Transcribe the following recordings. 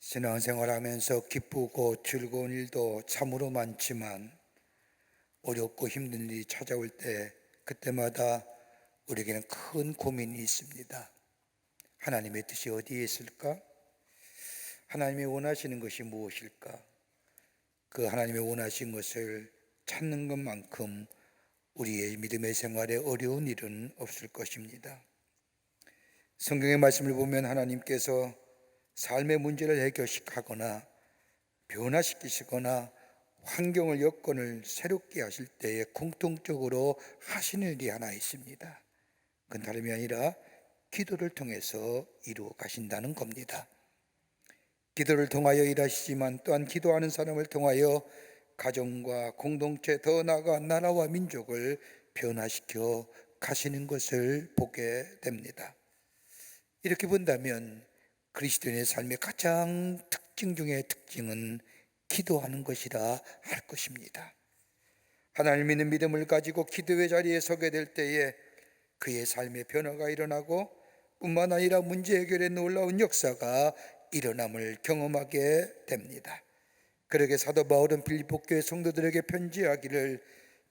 신앙생활하면서 기쁘고 즐거운 일도 참으로 많지만 어렵고 힘든 일이 찾아올 때 그때마다 우리에게는 큰 고민이 있습니다. 하나님의 뜻이 어디에 있을까? 하나님이 원하시는 것이 무엇일까? 그 하나님의 원하신 것을 찾는 것만큼 우리의 믿음의 생활에 어려운 일은 없을 것입니다. 성경의 말씀을 보면 하나님께서 삶의 문제를 해결하거나 변화시키시거나 환경을 여건을 새롭게 하실 때에 공통적으로 하시는 일이 하나 있습니다. 그건 다름이 아니라 기도를 통해서 이루어 가신다는 겁니다. 기도를 통하여 일하시지만 또한 기도하는 사람을 통하여 가정과 공동체, 더 나아가 나라와 민족을 변화시켜 가시는 것을 보게 됩니다. 이렇게 본다면 그리스도인의 삶의 가장 특징 중의 특징은 기도하는 것이라 할 것입니다. 하나님 믿는 믿음을 가지고 기도의 자리에 서게 될 때에 그의 삶의 변화가 일어나고 뿐만 아니라 문제 해결에 놀라운 역사가 일어남을 경험하게 됩니다. 그러게 사도 바울은 빌립보 교회 성도들에게 편지하기를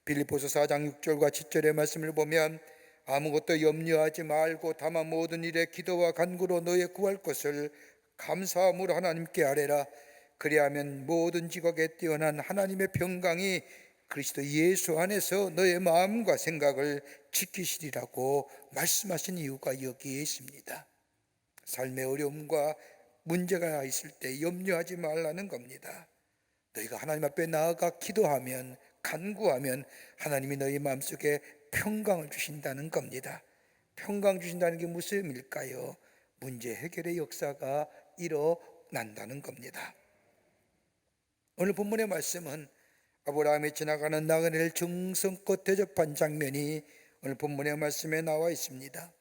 빌립보서 4장 6절과 7절의 말씀을 보면 아무것도 염려하지 말고 다만 모든 일에 기도와 간구로 너의 구할 것을 감사함으로 하나님께 아뢰라. 그리하면 모든 지각에 뛰어난 하나님의 평강이 그리스도 예수 안에서 너의 마음과 생각을 지키시리라고 말씀하신 이유가 여기에 있습니다. 삶의 어려움과 문제가 있을 때 염려하지 말라는 겁니다. 너희가 하나님 앞에 나아가 기도하면, 간구하면 하나님이 너희 마음속에 평강을 주신다는 겁니다. 평강 주신다는 게 무슨 의미일까요? 문제 해결의 역사가 일어난다는 겁니다. 오늘 본문의 말씀은 아브라함이 지나가는 나그네를 정성껏 대접한 장면이 오늘 본문의 말씀에 나와 있습니다.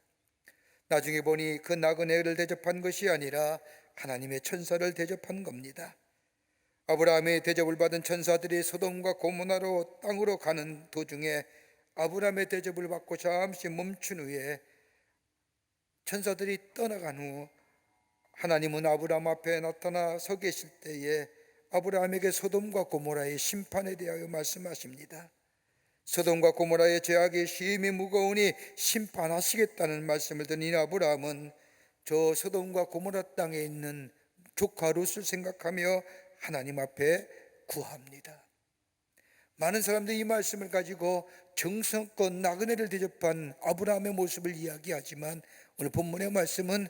나중에 보니 그 나그네를 대접한 것이 아니라 하나님의 천사를 대접한 겁니다. 아브라함의 대접을 받은 천사들이 소돔과 고모라로 땅으로 가는 도중에 아브라함의 대접을 받고 잠시 멈춘 후에 천사들이 떠나간 후 하나님은 아브라함 앞에 나타나 서 계실 때에 아브라함에게 소돔과 고모라의 심판에 대하여 말씀하십니다. 소돔과 고모라의 죄악이 심히 무거우니 심판하시겠다는 말씀을 듣는 아브라함은 저 소돔과 고모라 땅에 있는 조카 롯을 생각하며 하나님 앞에 구합니다. 많은 사람들이 이 말씀을 가지고 정성껏 나그네를 대접한 아브라함의 모습을 이야기하지만 오늘 본문의 말씀은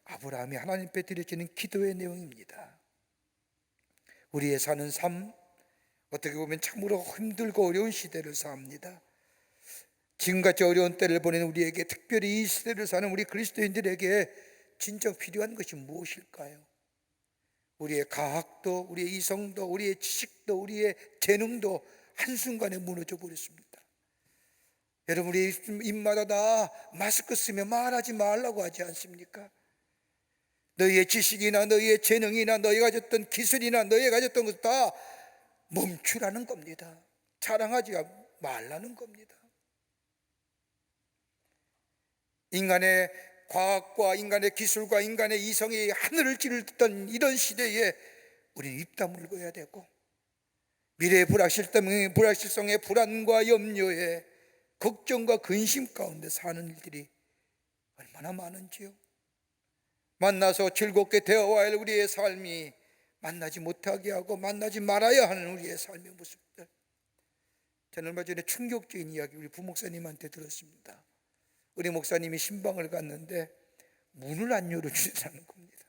아브라함이 하나님 앞에 드려지는 기도의 내용입니다. 우리의 사는 삶, 어떻게 보면 참으로 힘들고 어려운 시대를 삽니다. 지금같이 어려운 때를 보내는 우리에게, 특별히 이 시대를 사는 우리 그리스도인들에게 진정 필요한 것이 무엇일까요? 우리의 가학도, 우리의 이성도, 우리의 지식도, 우리의 재능도 한순간에 무너져 버렸습니다. 여러분, 우리 입마다 다 마스크 쓰면 말하지 말라고 하지 않습니까? 너희의 지식이나 너희의 재능이나 너희가 가졌던 기술이나 너희가 가졌던 것 다 멈추라는 겁니다. 자랑하지 말라는 겁니다. 인간의 과학과 인간의 기술과 인간의 이성이 하늘을 찌르던 이런 시대에 우리는 입 다물어야 되고, 미래의 불확실성의 불안과 염려에 걱정과 근심 가운데 사는 일들이 얼마나 많은지요. 만나서 즐겁게 대화해야 할 우리의 삶이 만나지 못하게 하고 만나지 말아야 하는 우리의 삶의 모습들. 저는 얼마 전에 충격적인 이야기 우리 부목사님한테 들었습니다. 우리 목사님이 신방을 갔는데 문을 안 열어주시라는 겁니다.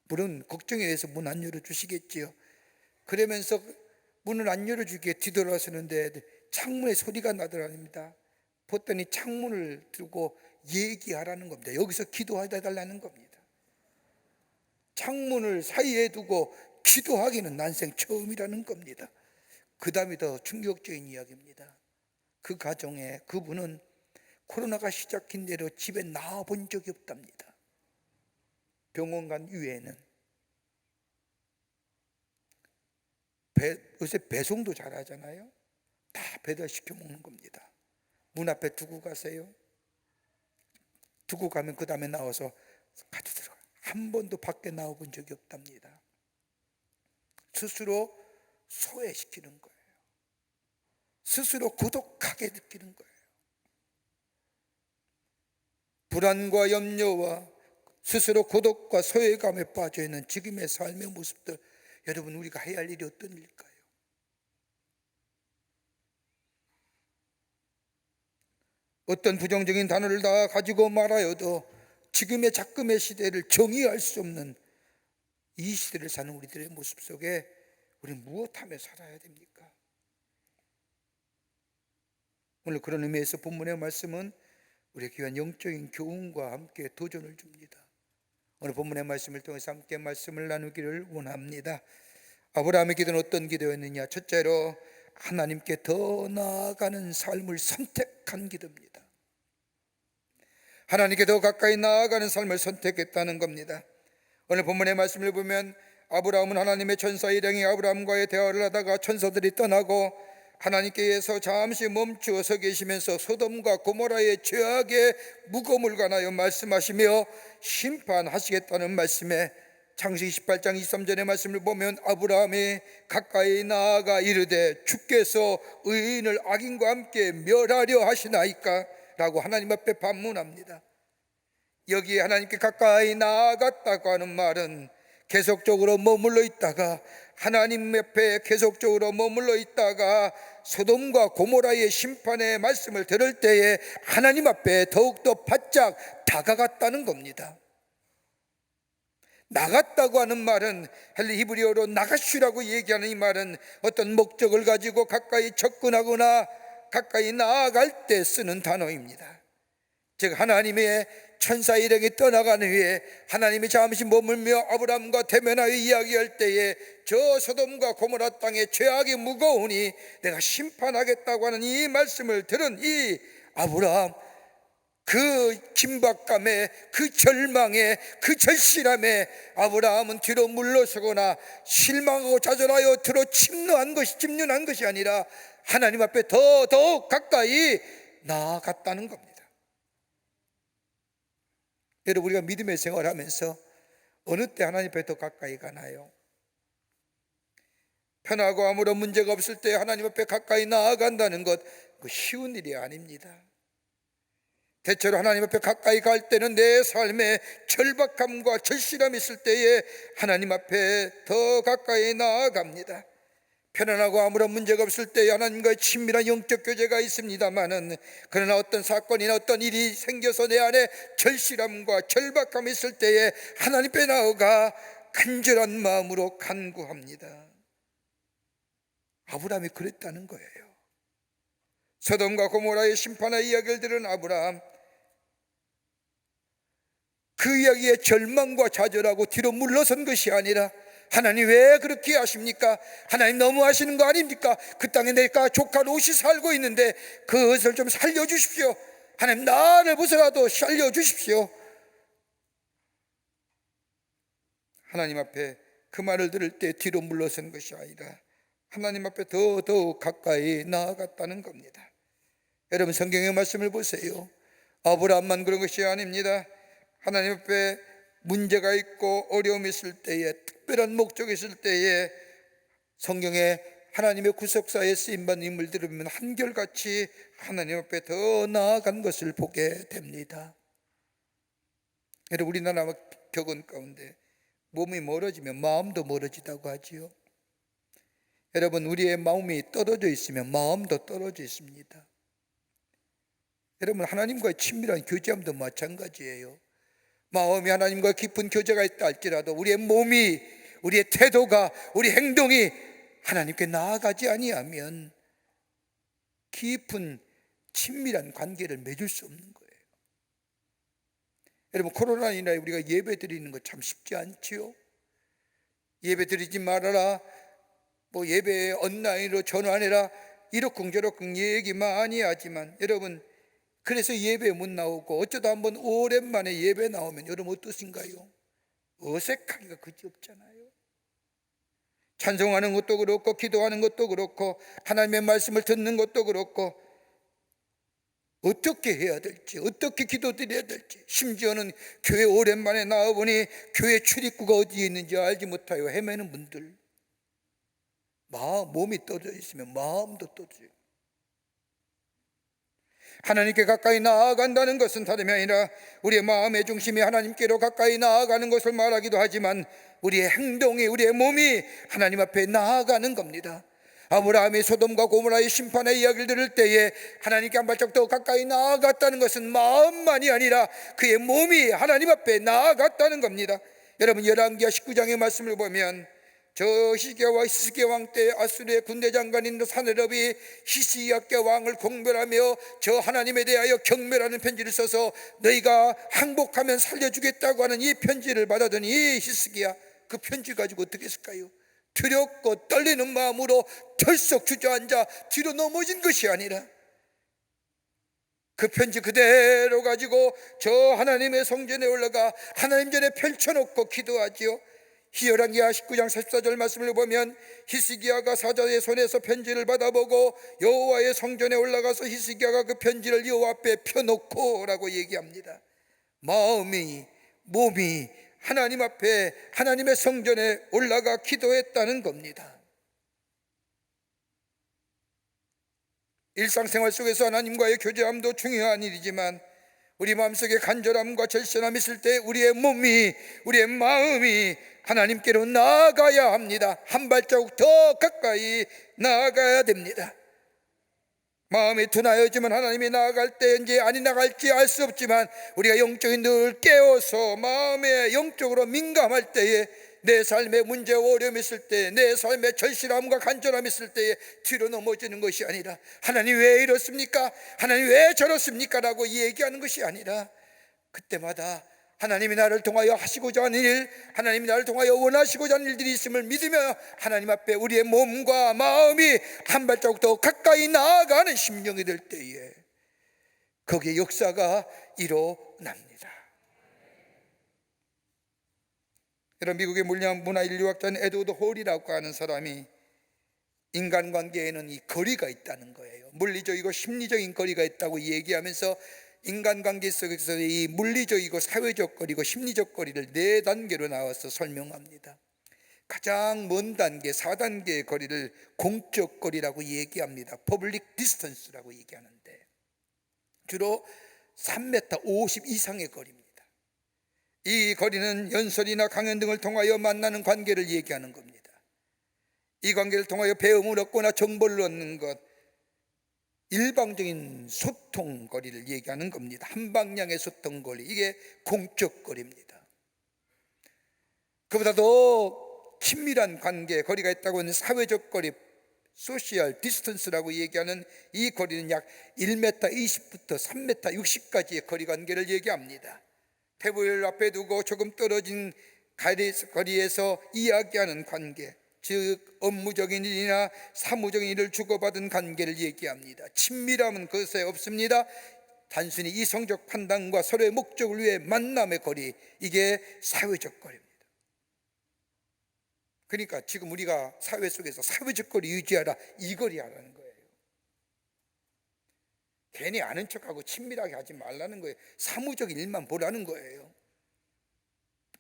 물론 걱정에 의해서 문 안 열어주시겠지요. 그러면서 문을 안 열어주기에 뒤돌아서는데 창문에 소리가 나더랍니다. 봤더니 창문을 들고 얘기하라는 겁니다. 여기서 기도해달라는 겁니다. 창문을 사이에 두고 기도하기는 난생 처음이라는 겁니다. 그 다음이 더 충격적인 이야기입니다. 그 가정에 그분은 코로나가 시작한 대로 집에 나와본 적이 없답니다. 병원 간 이후에는. 요새 배송도 잘하잖아요. 다 배달시켜 먹는 겁니다. 문 앞에 두고 가세요. 두고 가면 그 다음에 나와서 가져들어가요. 한 번도 밖에 나와본 적이 없답니다. 스스로 소외시키는 거예요. 스스로 고독하게 느끼는 거예요. 불안과 염려와 스스로 고독과 소외감에 빠져있는 지금의 삶의 모습들, 여러분, 우리가 해야 할 일이 어떤 일일까요? 어떤 부정적인 단어를 다 가지고 말하여도 지금의 작금의 시대를 정의할 수 없는 이 시대를 사는 우리들의 모습 속에 우리는 무엇하며 살아야 됩니까? 오늘 그런 의미에서 본문의 말씀은 우리에게 귀한 영적인 교훈과 함께 도전을 줍니다. 오늘 본문의 말씀을 통해서 함께 말씀을 나누기를 원합니다. 아브라함의 기도는 어떤 기도였느냐? 첫째로 하나님께 더 나아가는 삶을 선택한 기도입니다. 하나님께 더 가까이 나아가는 삶을 선택했다는 겁니다. 오늘 본문의 말씀을 보면 아브라함은 하나님의 천사 일행이 아브라함과의 대화를 하다가 천사들이 떠나고 하나님께서 잠시 멈추어 서 계시면서 소돔과 고모라의 죄악의 무거움을 관하여 말씀하시며 심판하시겠다는 말씀에 창세기 18장 23절의 말씀을 보면 아브라함이 가까이 나아가 이르되 주께서 의인을 악인과 함께 멸하려 하시나이까? 라고 하나님 앞에 반문합니다. 여기에 하나님께 가까이 나아갔다고 하는 말은 계속적으로 머물러 있다가, 하나님 옆에 계속적으로 머물러 있다가 소돔과 고모라의 심판의 말씀을 들을 때에 하나님 앞에 더욱더 바짝 다가갔다는 겁니다. 나갔다고 하는 말은 헬리 히브리어로 나가슈라고 얘기하는 이 말은 어떤 목적을 가지고 가까이 접근하거나 가까이 나아갈 때 쓰는 단어입니다. 즉 하나님의 천사 일행이 떠나간 후에 하나님이 잠시 머물며 아브라함과 대면하여 이야기할 때에 저 소돔과 고모라 땅의 죄악이 무거우니 내가 심판하겠다고 하는 이 말씀을 들은 이 아브라함, 그 긴박감에, 그 절망에, 그 절실함에 아브라함은 뒤로 물러서거나 실망하고 좌절하여 뒤로 침륜한 것이 아니라 하나님 앞에 더욱 가까이 나아갔다는 겁니다. 여러분, 우리가 믿음의 생활하면서 어느 때 하나님 앞에 더 가까이 가나요? 편하고 아무런 문제가 없을 때 하나님 앞에 가까이 나아간다는 것, 그 쉬운 일이 아닙니다. 대체로 하나님 앞에 가까이 갈 때는 내 삶에 절박함과 절실함이 있을 때에 하나님 앞에 더 가까이 나아갑니다. 편안하고 아무런 문제가 없을 때 하나님과의 친밀한 영적 교제가 있습니다마는, 그러나 어떤 사건이나 어떤 일이 생겨서 내 안에 절실함과 절박함이 있을 때에 하나님 앞에 나아가 간절한 마음으로 간구합니다. 아브라함이 그랬다는 거예요. 소돔과 고모라의 심판의 이야기를 들은 아브라함, 그 이야기에 절망과 좌절하고 뒤로 물러선 것이 아니라 하나님 왜 그렇게 하십니까? 하나님 너무 하시는 거 아닙니까? 그 땅에 내가 조카 롯이 살고 있는데 그것을 좀 살려주십시오. 하나님 나를 보서라도 살려주십시오. 하나님 앞에 그 말을 들을 때 뒤로 물러선 것이 아니라 하나님 앞에 더욱 가까이 나아갔다는 겁니다. 여러분, 성경의 말씀을 보세요. 아브라함만 그런 것이 아닙니다. 하나님 앞에 문제가 있고 어려움이 있을 때에, 특별한 목적이 있을 때에 성경에 하나님의 구속사에 쓰임받는 인물들을 보면 한결같이 하나님 앞에 더 나아간 것을 보게 됩니다. 여러분, 우리나라 격언 가운데 몸이 멀어지면 마음도 멀어지다고 하지요. 여러분, 우리의 마음이 떨어져 있으면 마음도 떨어져 있습니다. 여러분, 하나님과의 친밀한 교제함도 마찬가지예요. 마음이 하나님과 깊은 교제가 있다 할지라도 우리의 몸이, 우리의 태도가, 우리 행동이 하나님께 나아가지 아니하면 깊은 친밀한 관계를 맺을 수 없는 거예요. 여러분, 코로나 인하에 우리가 예배 드리는 거 참 쉽지 않지요. 예배 드리지 말아라, 뭐 예배 온라인으로 전환해라, 이러쿵저러쿵 얘기 많이 하지만 여러분, 그래서 예배 못 나오고 어쩌다 한번 오랜만에 예배 나오면 여러분 어떠신가요? 어색하기가 그지없잖아요. 찬송하는 것도 그렇고 기도하는 것도 그렇고 하나님의 말씀을 듣는 것도 그렇고 어떻게 해야 될지, 어떻게 기도드려야 될지, 심지어는 교회 오랜만에 나와보니 교회 출입구가 어디에 있는지 알지 못하여 헤매는 분들, 몸이 떨어져 있으면 마음도 떨어져요. 하나님께 가까이 나아간다는 것은 다름이 아니라 우리의 마음의 중심이 하나님께로 가까이 나아가는 것을 말하기도 하지만 우리의 행동이, 우리의 몸이 하나님 앞에 나아가는 겁니다. 아브라함이 소돔과 고모라의 심판의 이야기를 들을 때에 하나님께 한 발짝 더 가까이 나아갔다는 것은 마음만이 아니라 그의 몸이 하나님 앞에 나아갔다는 겁니다. 여러분, 열왕기하 19장의 말씀을 보면 저 히스기야와 히스기야 왕 때 아수르의 군대 장관인 사네립이 히스기야 왕을 공멸하며 저 하나님에 대하여 경멸하는 편지를 써서 너희가 항복하면 살려주겠다고 하는 이 편지를 받아더니 히스기야 그 편지 가지고 어떻게 했을까요? 두렵고 떨리는 마음으로 털썩 주저앉아 뒤로 넘어진 것이 아니라 그 편지 그대로 가지고 저 하나님의 성전에 올라가 하나님 전에 펼쳐놓고 기도하지요. 열왕기하 19장 44절 말씀을 보면 히스기야가 사자의 손에서 편지를 받아보고 여호와의 성전에 올라가서 히스기야가 그 편지를 여호와 앞에 펴놓고 라고 얘기합니다. 마음이, 몸이 하나님 앞에 하나님의 성전에 올라가 기도했다는 겁니다. 일상생활 속에서 하나님과의 교제함도 중요한 일이지만 우리 마음속에 간절함과 절실함이 있을 때 우리의 몸이, 우리의 마음이 하나님께로 나아가야 합니다. 한 발자국 더 가까이 나아가야 됩니다. 마음이 둔하여지면 하나님이 나아갈 때인지 아니 나갈지 알 수 없지만 우리가 영적인 늘 깨어서 마음에 영적으로 민감할 때에 내 삶에 문제와 어려움이 있을 때, 내 삶에 절실함과 간절함이 있을 때에 뒤로 넘어지는 것이 아니라 하나님 왜 이렇습니까? 하나님 왜 저렇습니까? 라고 얘기하는 것이 아니라 그때마다 하나님이 나를 통하여 하시고자 하는 일, 하나님이 나를 통하여 원하시고자 하는 일들이 있음을 믿으며 하나님 앞에 우리의 몸과 마음이 한 발자국 더 가까이 나아가는 심령이 될 때에 거기에 역사가 일어납니다. 여러분, 미국의 문화인류학자인 에드워드 홀이라고 하는 사람이 인간관계에는 이 거리가 있다는 거예요. 물리적이고 심리적인 거리가 있다고 얘기하면서 인간관계 속에서 이 물리적이고 사회적 거리고 심리적 거리를 4단계로 나와서 설명합니다. 가장 먼 단계 4단계의 거리를 공적 거리라고 얘기합니다. 퍼블릭 디스턴스라고 얘기하는데 주로 3m 50 이상의 거리입니다. 이 거리는 연설이나 강연 등을 통하여 만나는 관계를 얘기하는 겁니다. 이 관계를 통하여 배움을 얻거나 정보를 얻는 것, 일방적인 소통 거리를 얘기하는 겁니다. 한 방향의 소통 거리, 이게 공적 거리입니다. 그보다 더 친밀한 관계, 거리가 있다고 하는 사회적 거리, 소시얼 디스턴스라고 얘기하는 이 거리는 약 1m 20부터 3m 60까지의 거리 관계를 얘기합니다. 테이블 앞에 두고 조금 떨어진 거리에서 이야기하는 관계, 즉 업무적인 일이나 사무적인 일을 주고받은 관계를 얘기합니다. 친밀함은 그것에 없습니다. 단순히 이성적 판단과 서로의 목적을 위해 만남의 거리, 이게 사회적 거리입니다. 그러니까 지금 우리가 사회 속에서 사회적 거리 유지하라, 이 거리 하라는 거예요. 괜히 아는 척하고 친밀하게 하지 말라는 거예요. 사무적인 일만 보라는 거예요.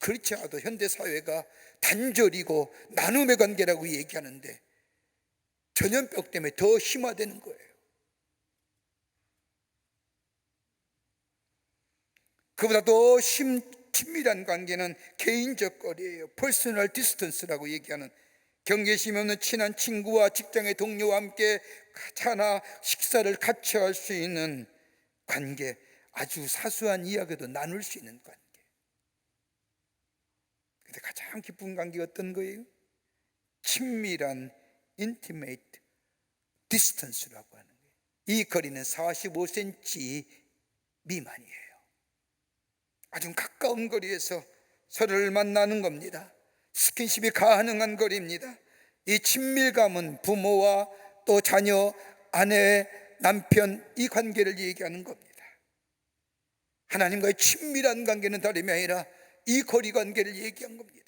그렇지 않아도 현대사회가 단절이고 나눔의 관계라고 얘기하는데 전염병 때문에 더 심화되는 거예요. 그보다 더 친밀한 관계는 개인적 거리예요. 퍼스널 디스턴스라고 얘기하는, 경계심이 없는 친한 친구와 직장의 동료와 함께 차나 식사를 같이 할 수 있는 관계, 아주 사소한 이야기도 나눌 수 있는 관계. 근데 가장 깊은 관계가 어떤 거예요? 친밀한 intimate distance라고 하는 거예요. 이 거리는 45cm 미만이에요. 아주 가까운 거리에서 서로를 만나는 겁니다. 스킨십이 가능한 거리입니다. 이 친밀감은 부모와 또 자녀, 아내, 남편, 이 관계를 얘기하는 겁니다. 하나님과의 친밀한 관계는 다름이 아니라 이 거리 관계를 얘기한 겁니다.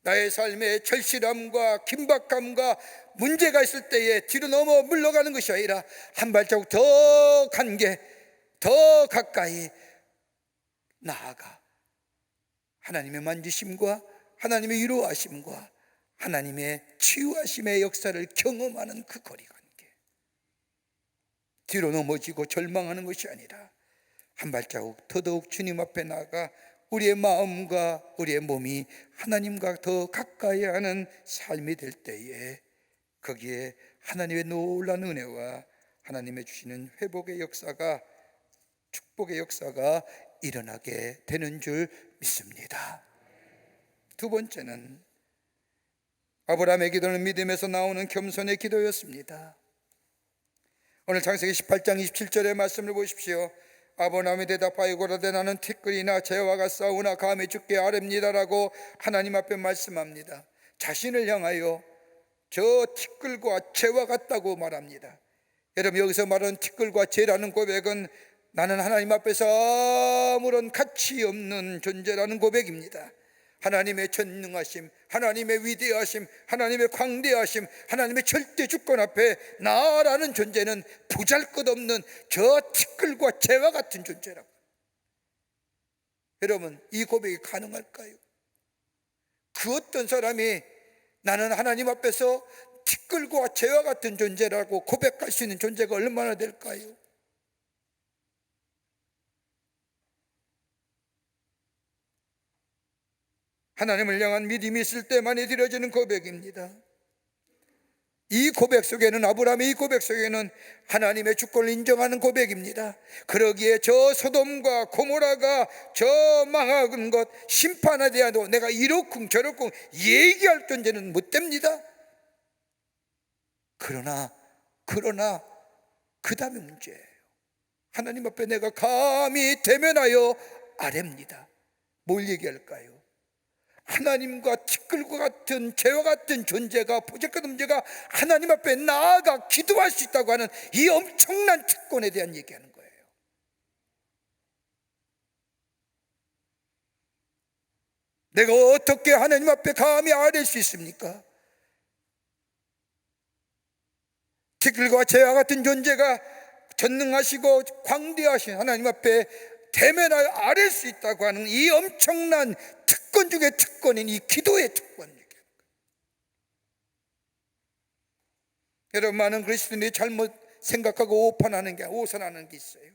나의 삶에 절실함과 긴박감과 문제가 있을 때에 뒤로 넘어 물러가는 것이 아니라 한 발자국 더 관계, 더 가까이 나아가 하나님의 만지심과 하나님의 위로하심과 하나님의 치유하심의 역사를 경험하는 그 거리관계, 뒤로 넘어지고 절망하는 것이 아니라 한 발자국 더더욱 주님 앞에 나아가 우리의 마음과 우리의 몸이 하나님과 더 가까이 하는 삶이 될 때에 거기에 하나님의 놀라운 은혜와 하나님의 주시는 회복의 역사가, 축복의 역사가 일어나게 되는 줄 믿습니다. 두 번째는 아브라함의 기도는 믿음에서 나오는 겸손의 기도였습니다. 오늘 창세기 18장 27절의 말씀을 보십시오. 아브라함이 대답하여 고라되 나는 티끌이나 재와가 싸우나 감히 죽게 아렵니다라고 하나님 앞에 말씀합니다. 자신을 향하여 저 티끌과 재와 같다고 말합니다. 여러분, 여기서 말하는 티끌과 재라는 고백은 나는 하나님 앞에서 아무런 가치 없는 존재라는 고백입니다. 하나님의 전능하심, 하나님의 위대하심, 하나님의 광대하심, 하나님의 절대 주권 앞에 나라는 존재는 보잘것없는 저 티끌과 재와 같은 존재라고. 여러분, 이 고백이 가능할까요? 그 어떤 사람이 나는 하나님 앞에서 티끌과 재와 같은 존재라고 고백할 수 있는 존재가 얼마나 될까요? 하나님을 향한 믿음이 있을 때만이 드려지는 고백입니다. 이 고백 속에는, 아브라함의 이 고백 속에는 하나님의 주권을 인정하는 고백입니다. 그러기에 저 소돔과 고모라가 저 망한 것 심판에 대하여 내가 이렇쿵 저렇쿵 얘기할 존재는 못 됩니다. 그러나 그 다음에 문제예요. 하나님 앞에 내가 감히 대면하여 아뢰입니다. 뭘 얘기할까요? 하나님과 티끌과 같은 재와 같은 존재가, 보잘것없는 존재가 하나님 앞에 나아가 기도할 수 있다고 하는 이 엄청난 특권에 대한 얘기하는 거예요. 내가 어떻게 하나님 앞에 감히 아뢰 수 있습니까? 티끌과 재와 같은 존재가 전능하시고 광대하신 하나님 앞에 대면하여 아뢰 수 있다고 하는 이 엄청난 특권 중에 특권인 이 기도의 특권. 여러분, 많은 그리스도인이 잘못 생각하고 오산하는 게 있어요.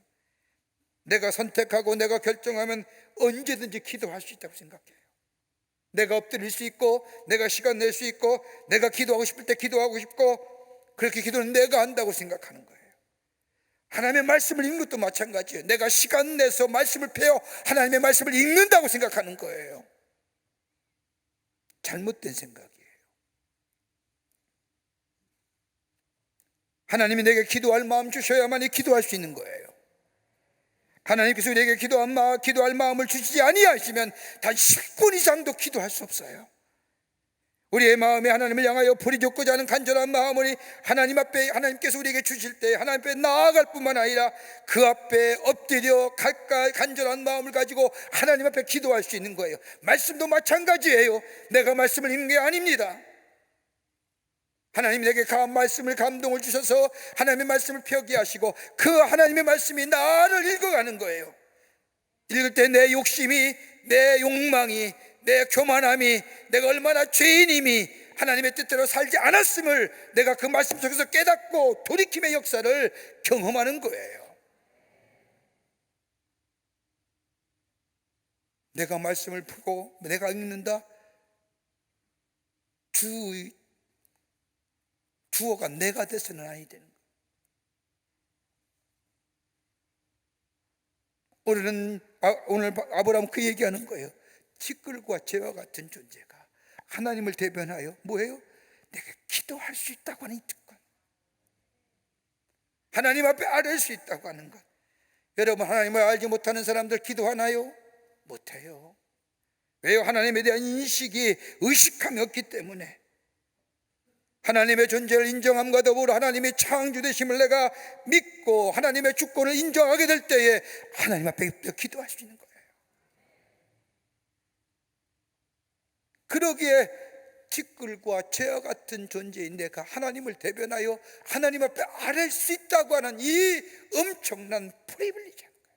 내가 선택하고 내가 결정하면 언제든지 기도할 수 있다고 생각해요. 내가 엎드릴 수 있고, 내가 시간 낼 수 있고, 내가 기도하고 싶을 때 기도하고 싶고, 그렇게 기도는 내가 한다고 생각하는 거예요. 하나님의 말씀을 읽는 것도 마찬가지예요. 내가 시간 내서 말씀을 펴요 하나님의 말씀을 읽는다고 생각하는 거예요. 잘못된 생각이에요. 하나님이 내게 기도할 마음 주셔야만이 기도할 수 있는 거예요. 하나님께서 우리에게 기도할 마음을 주시지 아니하시면 단 10분 이상도 기도할 수 없어요. 우리의 마음에 하나님을 향하여 부리짖고자 하는 간절한 마음을 하나님 앞에, 하나님께서 우리에게 주실 때 하나님 앞에 나아갈 뿐만 아니라 그 앞에 엎드려 가까이 간절한 마음을 가지고 하나님 앞에 기도할 수 있는 거예요. 말씀도 마찬가지예요. 내가 말씀을 읽는 게 아닙니다. 하나님이 내게 말씀을 감동을 주셔서 하나님의 말씀을 펴게 하시고 그 하나님의 말씀이 나를 읽어가는 거예요. 읽을 때 내 욕심이, 내 욕망이, 내 교만함이, 내가 얼마나 죄인임이 하나님의 뜻대로 살지 않았음을 내가 그 말씀 속에서 깨닫고 돌이킴의 역사를 경험하는 거예요. 내가 말씀을 푸고 내가 읽는다, 주어가 내가 돼서는 아니 되는 거예요. 오늘 아브라함 그 얘기하는 거예요. 티끌과 재와 같은 존재가 하나님을 대변하여 뭐예요? 내가 기도할 수 있다고 하는 이 특권, 하나님 앞에 아뢰 수 있다고 하는 것. 여러분, 하나님을 알지 못하는 사람들 기도하나요? 못해요. 왜요? 하나님에 대한 인식이, 의식함이 없기 때문에. 하나님의 존재를 인정함과 더불어 하나님의 창조되심을 내가 믿고 하나님의 주권을 인정하게 될 때에 하나님 앞에 기도할 수 있는 거예요. 그러기에 티끌과 재와 같은 존재인 내가 하나님을 대변하여 하나님 앞에 아뢰 수 있다고 하는 이 엄청난 프리빌리지인 거예요.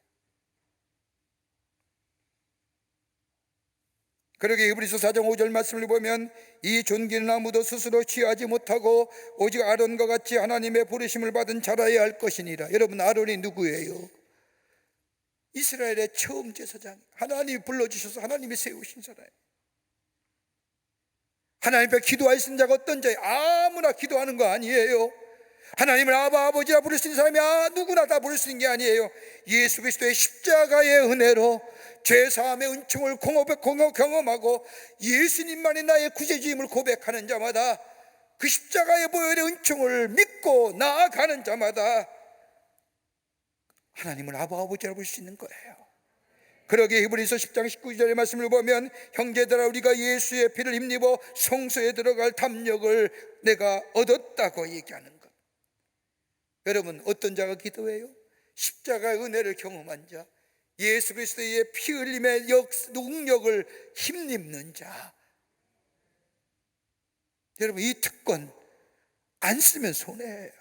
그러게 히브리서 4장 5절 말씀을 보면 이 존귀는 아무도 스스로 취하지 못하고 오직 아론과 같이 하나님의 부르심을 받은 자라야 할 것이니라. 여러분, 아론이 누구예요? 이스라엘의 처음 제사장, 하나님이 불러주셔서 하나님이 세우신 사람. 하나님 앞에 기도할 수 있는 자가 어떤 자예요? 아무나 기도하는 거 아니에요. 하나님을 아바 아버지라 부를 수 있는 사람이 누구나 다 부를 수 있는 게 아니에요. 예수 그리스도의 십자가의 은혜로 죄사함의 은총을 경험하고 예수님만이 나의 구세주임을 고백하는 자마다, 그 십자가의 보혈의 은총을 믿고 나아가는 자마다 하나님을 아바 아버지라 부를 수 있는 거예요. 그러기에 히브리서 10장 19절의 말씀을 보면 형제들아 우리가 예수의 피를 힘입어 성소에 들어갈 담력을 내가 얻었다고 얘기하는 것. 여러분, 어떤 자가 기도해요? 십자가의 은혜를 경험한 자, 예수 그리스도의 피 흘림의 능력을 힘입는 자. 여러분, 이 특권 안 쓰면 손해예요.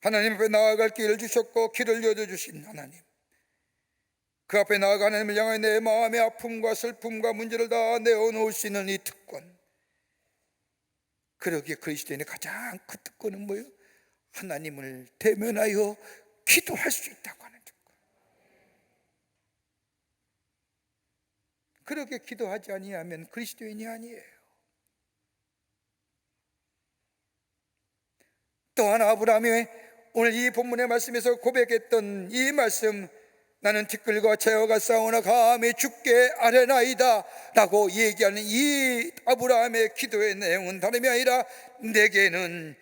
하나님 앞에 나아갈 길을 주셨고 길을 열어주신 하나님, 그 앞에 나아가 하나님을 향해 내 마음의 아픔과 슬픔과 문제를 다 내어놓을 수 있는 이 특권. 그러기에 그리스도인의 가장 큰 특권은 뭐예요? 하나님을 대면하여 기도할 수 있다고 하는 특권. 그렇게 기도하지 아니하면 그리스도인이 아니에요. 또한 아브라함이 오늘 이 본문의 말씀에서 고백했던 이 말씀, 나는 티끌과 재어가 싸우나 감히 죽게 아뢰나이다 라고 얘기하는 이 아브라함의 기도의 내용은 다름이 아니라 내게는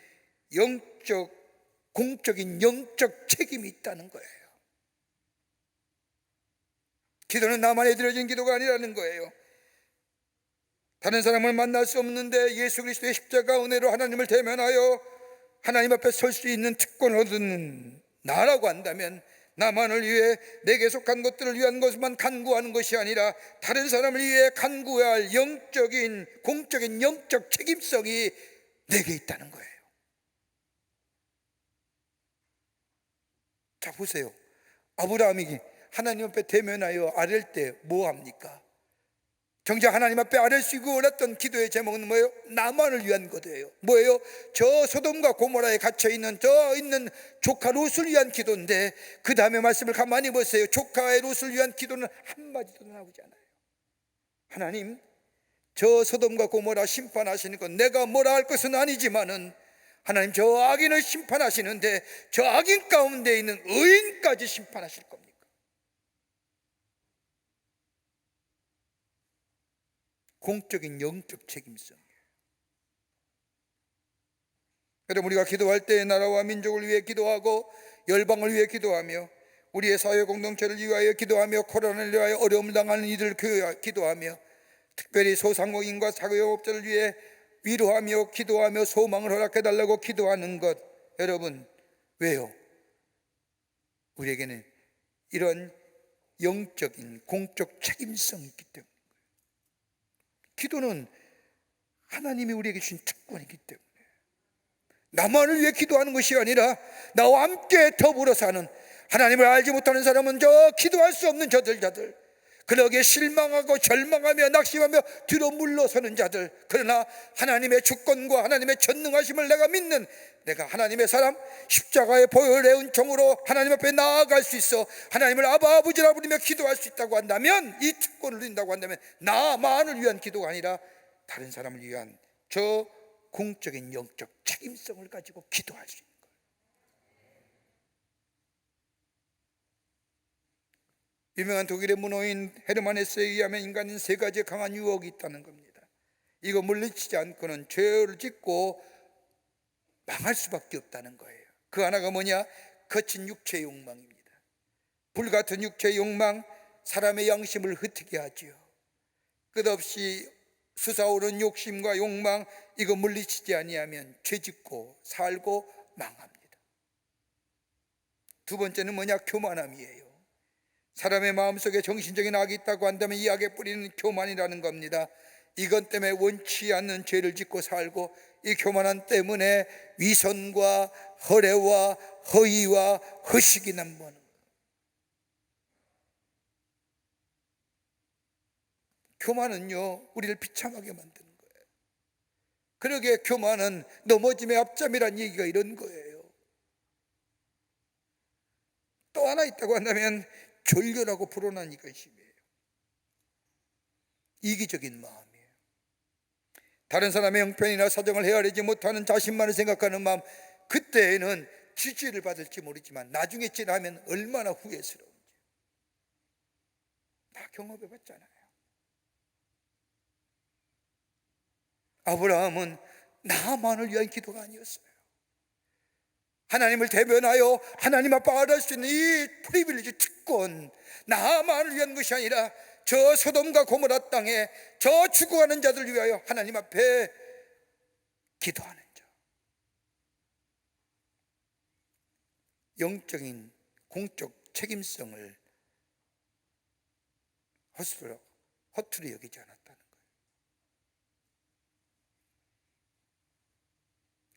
공적인 영적 책임이 있다는 거예요. 기도는 나만에 드려진 기도가 아니라는 거예요. 다른 사람을 만날 수 없는데 예수 그리스도의 십자가 은혜로 하나님을 대면하여 하나님 앞에 설 수 있는 특권을 얻는 나라고 한다면, 나만을 위해 내게 속한 것들을 위한 것만 간구하는 것이 아니라 다른 사람을 위해 간구해야 할 공적인 영적 책임성이 내게 있다는 거예요. 자, 보세요. 아브라함이 하나님 앞에 대면하여 아랠 때 뭐 합니까? 정작 하나님 앞에 아랠 수 있고 원했던 기도의 제목은 뭐예요? 나만을 위한 기도예요. 뭐예요? 저 소돔과 고모라에 갇혀있는 조카 롯을 위한 기도인데, 그 다음에 말씀을 가만히 보세요. 조카의 롯을 위한 기도는 한마디도 나오지 않아요. 하나님, 저 소돔과 고모라 심판하시는 건 내가 뭐라 할 것은 아니지만은 하나님, 저 악인을 심판하시는데 저 악인 가운데 있는 의인까지 심판하실 겁니까? 공적인 영적 책임성이에요. 여러분, 우리가 기도할 때 나라와 민족을 위해 기도하고 열방을 위해 기도하며 우리의 사회 공동체를 위하여 기도하며 코로나를 위하여 어려움을 당하는 이들을 기도하며 특별히 소상공인과 사회업자를 위해 위로하며 기도하며 소망을 허락해달라고 기도하는 것, 여러분, 왜요? 우리에게는 이런 영적인 공적 책임성이 있기 때문에. 기도는 하나님이 우리에게 주신 특권이기 때문에, 나만을 위해 기도하는 것이 아니라 나와 함께 더불어 사는, 하나님을 알지 못하는 사람은 저 기도할 수 없는 저들, 그러기에 실망하고 절망하며 낙심하며 뒤로 물러서는 자들, 그러나 하나님의 주권과 하나님의 전능하심을 내가 믿는, 내가 하나님의 사람, 십자가의 보혈의 은총으로 하나님 앞에 나아갈 수 있어 하나님을 아바 아버지라 부르며 기도할 수 있다고 한다면, 이 특권을 누린다고 한다면 나만을 위한 기도가 아니라 다른 사람을 위한 저 공적인 영적 책임성을 가지고 기도할 수 있는 거예요. 유명한 독일의 문호인 헤르만 헤세에 의하면 인간은 세 가지의 강한 유혹이 있다는 겁니다. 이거 물리치지 않고는 죄를 짓고 망할 수밖에 없다는 거예요. 그 하나가 뭐냐? 거친 육체의 욕망입니다. 불같은 육체의 욕망, 사람의 양심을 흩게 하지요. 끝없이 솟아오르는 욕심과 욕망, 이거 물리치지 아니하면 죄짓고 살고 망합니다. 두 번째는 뭐냐? 교만함이에요. 사람의 마음속에 정신적인 악이 있다고 한다면 이 악의 뿌리는 교만이라는 겁니다. 이것 때문에 원치 않는 죄를 짓고 살고 이 교만함 때문에 위선과 허례와 허위와 허식이 난무하는 거예요. 교만은요, 우리를 비참하게 만드는 거예요. 그러기에 교만은 넘어짐의 앞잠이란 얘기가 이런 거예요. 또 하나 있다고 한다면 졸렬하고 불온한 이것이에요. 이기적인 마음이에요. 다른 사람의 형편이나 사정을 헤아리지 못하는 자신만을 생각하는 마음, 그때에는 지지를 받을지 모르지만 나중에 지나면 얼마나 후회스러운지 다 경험해 봤잖아요. 아브라함은 나만을 위한 기도가 아니었어요. 하나님을 대변하여 하나님 앞에 알할 수 있는 이 프리빌리지 특권, 나만을 위한 것이 아니라 저 소돔과 고모라 땅에 저 죽어가는 자들 위하여 하나님 앞에 기도하는 자, 영적인 공적 책임성을 허투루 여기지 않았다는 거예요.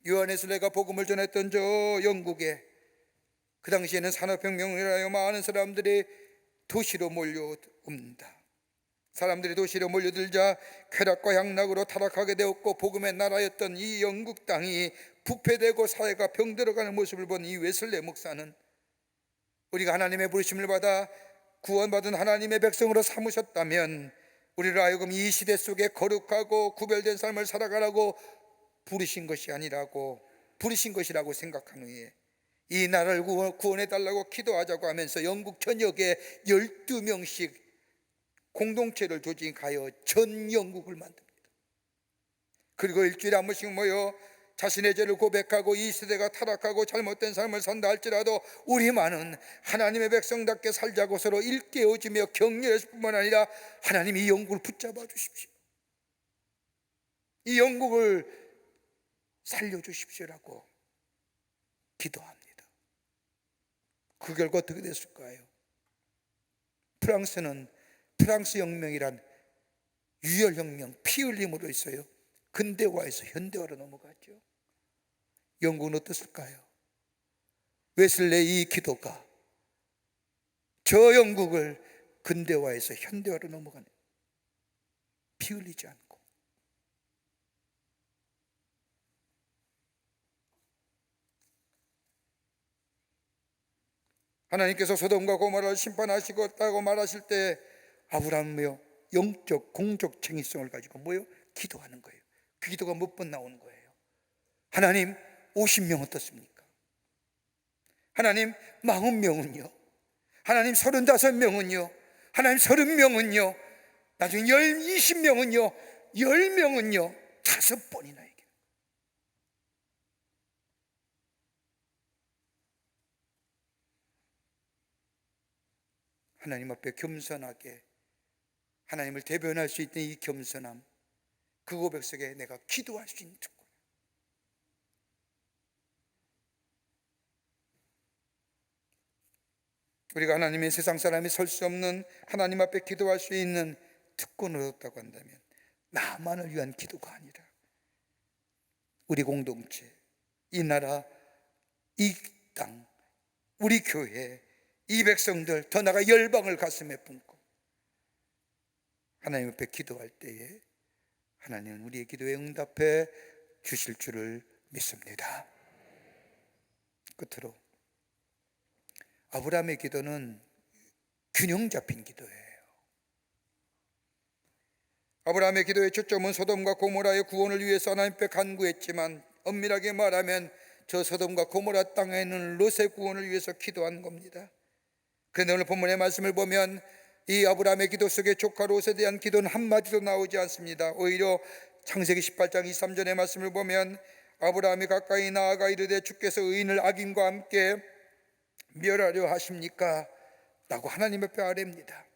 요한에슬레가 복음을 전했던 저 영국에 그 당시에는 산업혁명을 하여 많은 사람들이 도시로 몰려옵니다. 사람들이 도시로 몰려들자 쾌락과 향락으로 타락하게 되었고, 복음의 나라였던 이 영국 땅이 부패되고 사회가 병들어가는 모습을 본 이 웨슬레 목사는 우리가 하나님의 부르심을 받아 구원받은 하나님의 백성으로 삼으셨다면 우리를 하여금 이 시대 속에 거룩하고 구별된 삶을 살아가라고 부르신 것이라고 생각한 후에 이 나라를 구원해달라고 기도하자고 하면서 영국 전역에 12명씩 공동체를 조직하여 전 영국을 만듭니다. 그리고 일주일에 한 번씩 모여 자신의 죄를 고백하고 이 시대가 타락하고 잘못된 삶을 산다 할지라도 우리만은 하나님의 백성답게 살자고 서로 일깨워주며 격려했을 뿐만 아니라 하나님이 이 영국을 붙잡아 주십시오, 이 영국을 살려주십시오라고 기도합니다. 그 결과 어떻게 됐을까요? 프랑스 혁명이란 유혈혁명, 피 흘림으로 있어요. 근대화에서 현대화로 넘어갔죠. 영국은 어떻을까요? 웨슬레의 이 기도가 저 영국을 근대화에서 현대화로 넘어가는, 피 흘리지 않고. 하나님께서 소돔과 고모라를 심판하시겠다고 말하실 때 아브라함이요, 영적 공적 책임성을 가지고 기도하는 거예요. 그 기도가 몇 번 나오는 거예요. 하나님, 50명 어떻습니까? 하나님, 40명은요? 하나님, 35명은요? 하나님, 30명은요? 나중에 20명은요? 10명은요? 5번이나 얘기해요. 하나님 앞에 겸손하게 하나님을 대변할 수 있는 이 겸손함, 그 고백 속에 내가 기도할 수 있는 특권. 우리가 하나님의 세상 사람이 설 수 없는 하나님 앞에 기도할 수 있는 특권을 얻었다고 한다면 나만을 위한 기도가 아니라 우리 공동체, 이 나라, 이 땅, 우리 교회, 이 백성들, 더 나아가 열방을 가슴에 품고 하나님 앞에 기도할 때에 하나님은 우리의 기도에 응답해 주실 줄을 믿습니다. 끝으로 아브라함의 기도는 균형 잡힌 기도예요. 아브라함의 기도의 초점은 소돔과 고모라의 구원을 위해서 하나님 앞에 간구했지만 엄밀하게 말하면 저 소돔과 고모라 땅에 있는 롯의 구원을 위해서 기도한 겁니다. 그런데 오늘 본문의 말씀을 보면 이 아브라함의 기도 속에 조카 롯에 대한 기도는 한마디도 나오지 않습니다. 오히려 창세기 18장 23절의 말씀을 보면 아브라함이 가까이 나아가 이르되 주께서 의인을 악인과 함께 멸하려 하십니까? 라고 하나님 앞에 아뢰입니다.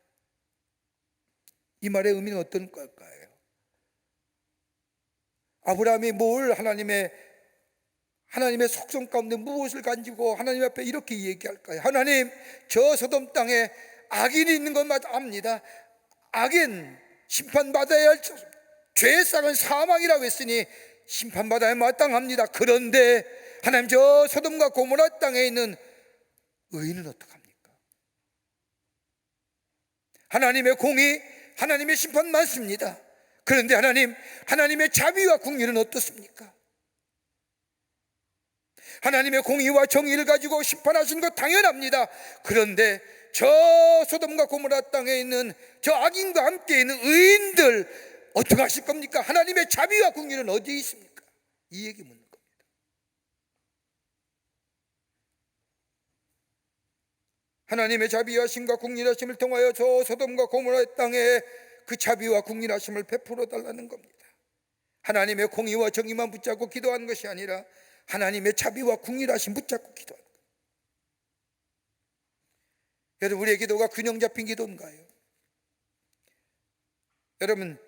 이 말의 의미는 어떤 걸까요? 아브라함이 뭘 하나님의 속성 가운데 무엇을 가지고 하나님 앞에 이렇게 얘기할까요? 하나님, 저 소돔 땅에 악인이 있는 건 압니다. 악인 심판받아야 할 죄의 싹은 사망이라고 했으니 심판받아야 마땅합니다. 그런데 하나님, 저 소돔과 고모라 땅에 있는 의인은 어떡합니까? 하나님의 공의, 하나님의 심판 많습니다. 그런데 하나님의 자비와 긍휼은 어떻습니까? 하나님의 공의와 정의를 가지고 심판하시는 것 당연합니다. 그런데 저 소돔과 고모라 땅에 있는 저 악인과 함께 있는 의인들 어떻게 하실 겁니까? 하나님의 자비와 긍휼은 어디에 있습니까? 이 얘기 묻는 겁니다. 하나님의 자비하심과 긍휼하심을 통하여 저 소돔과 고모라 땅에 그 자비와 긍휼하심을 베풀어 달라는 겁니다. 하나님의 공의와 정의만 붙잡고 기도하는 것이 아니라 하나님의 자비와 긍휼하심 붙잡고 기도하는 거예요. 여러분, 우리의 기도가 균형 잡힌 기도인가요? 여러분,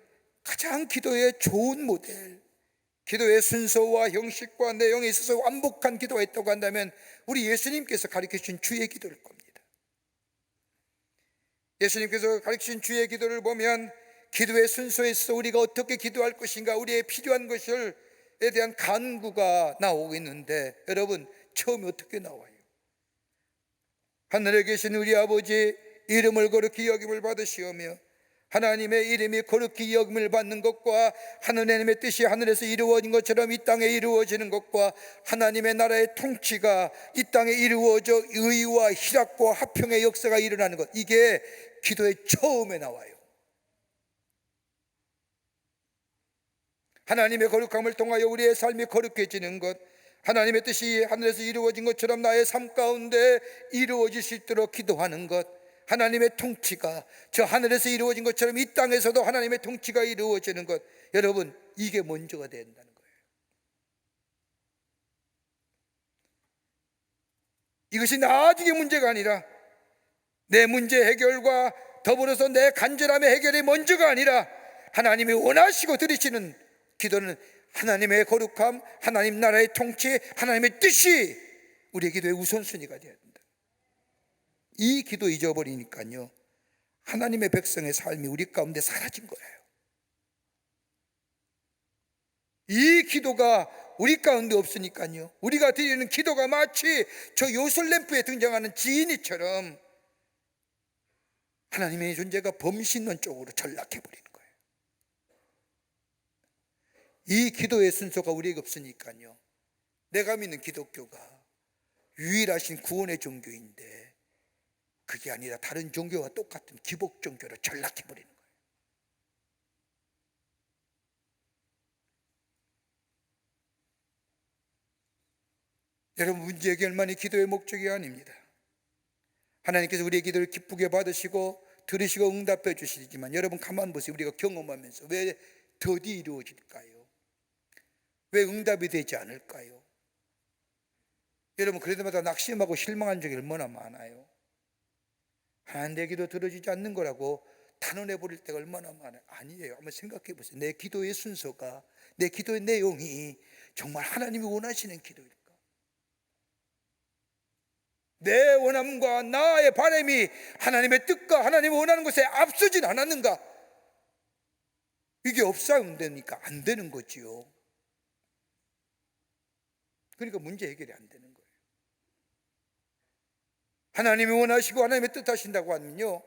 가장 기도의 좋은 모델, 기도의 순서와 형식과 내용에 있어서 완벽한 기도가 있다고 한다면 우리 예수님께서 가르쳐주신 주의 기도일 겁니다. 예수님께서 가르치신 주의 기도를 보면 기도의 순서에 있어서 우리가 어떻게 기도할 것인가, 우리의 필요한 것에 대한 간구가 나오고 있는데, 여러분, 처음에 어떻게 나와요? 하늘에 계신 우리 아버지, 이름을 거룩히 여김을 받으시오며 하나님의 이름이 거룩히 여김을 받는 것과 하나님의 뜻이 하늘에서 이루어진 것처럼 이 땅에 이루어지는 것과 하나님의 나라의 통치가 이 땅에 이루어져 의와 희락과 화평의 역사가 일어나는 것, 이게 기도의 처음에 나와요. 하나님의 거룩함을 통하여 우리의 삶이 거룩해지는 것, 하나님의 뜻이 하늘에서 이루어진 것처럼 나의 삶 가운데 이루어질 수 있도록 기도하는 것, 하나님의 통치가 저 하늘에서 이루어진 것처럼 이 땅에서도 하나님의 통치가 이루어지는 것, 여러분, 이게 먼저가 된다는 거예요. 이것이 나중에 문제가 아니라 내 문제 해결과 더불어서 내 간절함의 해결이 먼저가 아니라 하나님이 원하시고 들으시는 기도는 하나님의 거룩함, 하나님 나라의 통치, 하나님의 뜻이 우리의 기도의 우선순위가 되어야 된다. 이 기도 잊어버리니까요, 하나님의 백성의 삶이 우리 가운데 사라진 거예요. 이 기도가 우리 가운데 없으니까요, 우리가 드리는 기도가 마치 저 요술램프에 등장하는 지인이처럼 하나님의 존재가 범신론 쪽으로 전락해버리는 거예요. 이 기도의 순서가 우리에게 없으니까요, 내가 믿는 기독교가 유일하신 구원의 종교인데 그게 아니라 다른 종교와 똑같은 기복 종교로 전락해버리는 거예요. 여러분, 문제 해결만이 기도의 목적이 아닙니다. 하나님께서 우리의 기도를 기쁘게 받으시고 들으시고 응답해 주시지만, 여러분 가만 보세요. 우리가 경험하면서 왜 더디 이루어질까요? 왜 응답이 되지 않을까요? 여러분, 그럴 때마다 낙심하고 실망한 적이 얼마나 많아요. 하나님, 내 기도 들어주지 않는 거라고 단언해 버릴 때가 얼마나 많아요. 아니에요. 한번 생각해 보세요. 내 기도의 순서가, 내 기도의 내용이 정말 하나님이 원하시는 기도일까? 내 원함과 나의 바람이 하나님의 뜻과 하나님이 원하는 것에 앞서진 않았는가? 이게 없사운되니까 안 되는 거지요. 그러니까 문제 해결이 안 되는 거예요. 하나님이 원하시고 하나님의 뜻하신다고 하면요,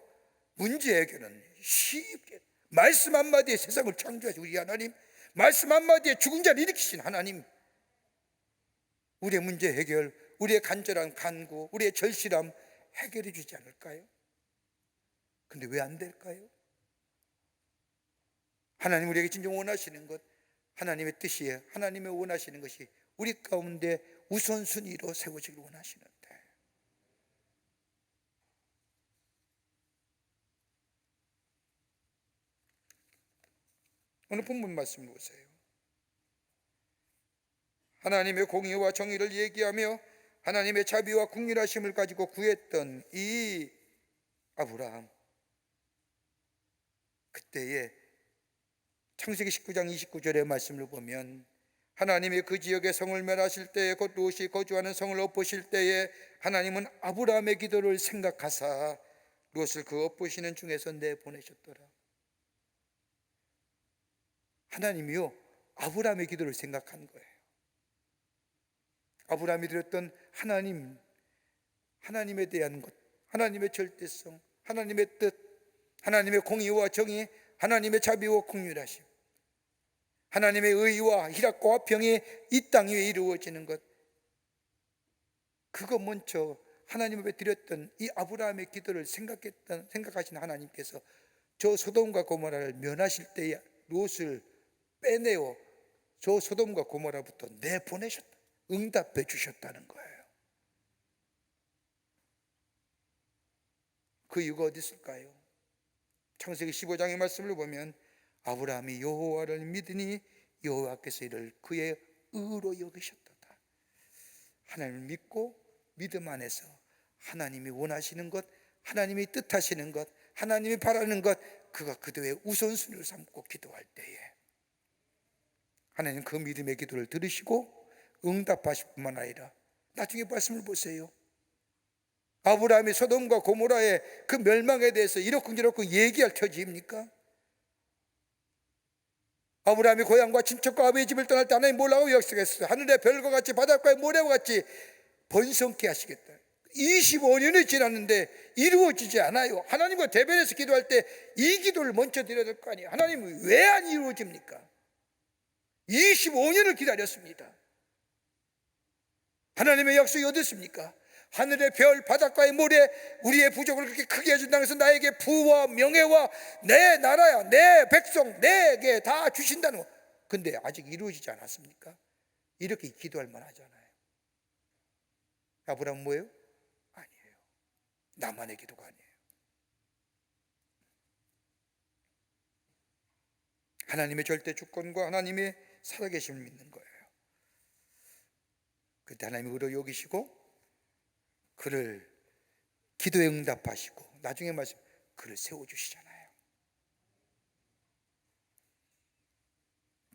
문제 해결은 쉽게, 말씀 한마디에 세상을 창조하신 우리 하나님, 말씀 한마디에 죽은 자를 일으키신 하나님, 우리의 문제 해결, 우리의 간절한 간구, 우리의 절실함 해결해 주지 않을까요? 근데 왜 안 될까요? 하나님 우리에게 진정 원하시는 것, 하나님의 뜻이에요. 하나님이 원하시는 것이 우리 가운데 우선순위로 세워지길 원하시는데, 오늘 본문 말씀 보세요. 하나님의 공의와 정의를 얘기하며 하나님의 자비와 긍휼하심을 가지고 구했던 이 아브라함, 그때에 창세기 19장 29절의 말씀을 보면 하나님이 그 지역의 성을 멸하실 때에, 곧 롯이 거주하는 성을 엎으실 때에 하나님은 아브라함의 기도를 생각하사 롯을 그 엎으시는 중에서 내보내셨더라. 하나님이요, 아브라함의 기도를 생각한 거예요. 아브라함이 드렸던 하나님에 대한 것, 하나님의 절대성, 하나님의 뜻, 하나님의 공의와 정의, 하나님의 자비와 긍휼하심, 하나님의 의와 희락과 화평이 이 땅 위에 이루어지는 것, 그거 먼저 하나님 앞에 드렸던 이 아브라함의 기도를 생각하신 하나님께서 저 소돔과 고모라를 면하실 때에 롯을 빼내어 저 소돔과 고모라부터 내보내셨다, 응답해 주셨다는 거예요. 그 이유가 어디 있을까요? 창세기 15장의 말씀을 보면 아브라함이 여호와를 믿으니 여호와께서 이를 그의 의로 여기셨도다. 하나님을 믿고 믿음 안에서 하나님이 원하시는 것, 하나님이 뜻하시는 것, 하나님이 바라는 것, 그가 그도의 우선순위를 삼고 기도할 때에 하나님 그 믿음의 기도를 들으시고 응답하실 뿐만 아니라 나중에 말씀을 보세요. 아브라함이 소돔과 고모라의 그 멸망에 대해서 이렇고 얘기할 처지입니까? 아브라함이 고향과 친척과 아버지 집을 떠날 때 하나님 뭐라고 약속했어요? 하늘의 별과 같이 바닷가의 모래와 같이 번성케 하시겠다. 25년이 지났는데 이루어지지 않아요. 하나님과 대면해서 기도할 때 이 기도를 먼저 드려야 될 거 아니에요. 하나님은 왜 안 이루어집니까? 25년을 기다렸습니다. 하나님의 약속이 어디 있습니까? 하늘의 별, 바닷가의 모래, 우리의 부족을 그렇게 크게 해준다고 해서 나에게 부와 명예와 내 나라야, 내 백성, 내게 다 주신다는 거. 근데 아직 이루어지지 않았습니까? 이렇게 기도할 만하잖아요. 아브라함 뭐예요? 아니에요. 나만의 기도가 아니에요. 하나님의 절대 주권과 하나님의 살아계심을 믿는 거예요. 그때 하나님이 의로 여기시고 그를 기도에 응답하시고 나중에 말씀 그를 세워주시잖아요.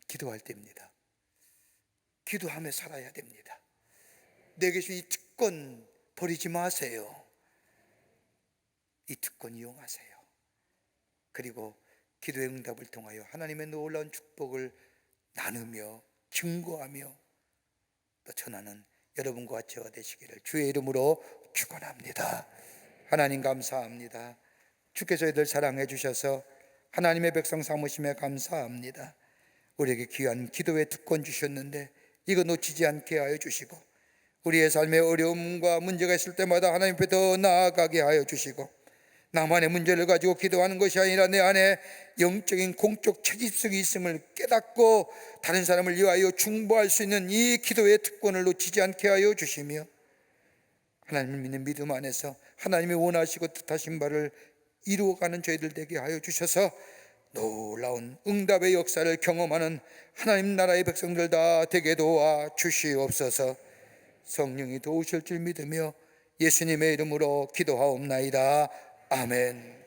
기도할 때입니다. 기도하며 살아야 됩니다. 내게 주신 이 특권 버리지 마세요. 이 특권 이용하세요. 그리고 기도의 응답을 통하여 하나님의 놀라운 축복을 나누며 증거하며 또 전하는 여러분과 저가 되시기를 주의 이름으로 축원합니다. 하나님 감사합니다. 주께서 저희들 사랑해 주셔서 하나님의 백성 삼으심에 감사합니다. 우리에게 귀한 기도의 특권 주셨는데 이거 놓치지 않게 하여 주시고 우리의 삶에 어려움과 문제가 있을 때마다 하나님 앞에 더 나아가게 하여 주시고 나만의 문제를 가지고 기도하는 것이 아니라 내 안에 영적인 공적 책임성이 있음을 깨닫고 다른 사람을 위하여 중보할 수 있는 이 기도의 특권을 놓치지 않게 하여 주시며 하나님을 믿는 믿음 안에서 하나님이 원하시고 뜻하신 바를 이루어가는 저희들 되게 하여 주셔서 놀라운 응답의 역사를 경험하는 하나님 나라의 백성들 다 되게 도와 주시옵소서. 성령이 도우실 줄 믿으며 예수님의 이름으로 기도하옵나이다. 아멘.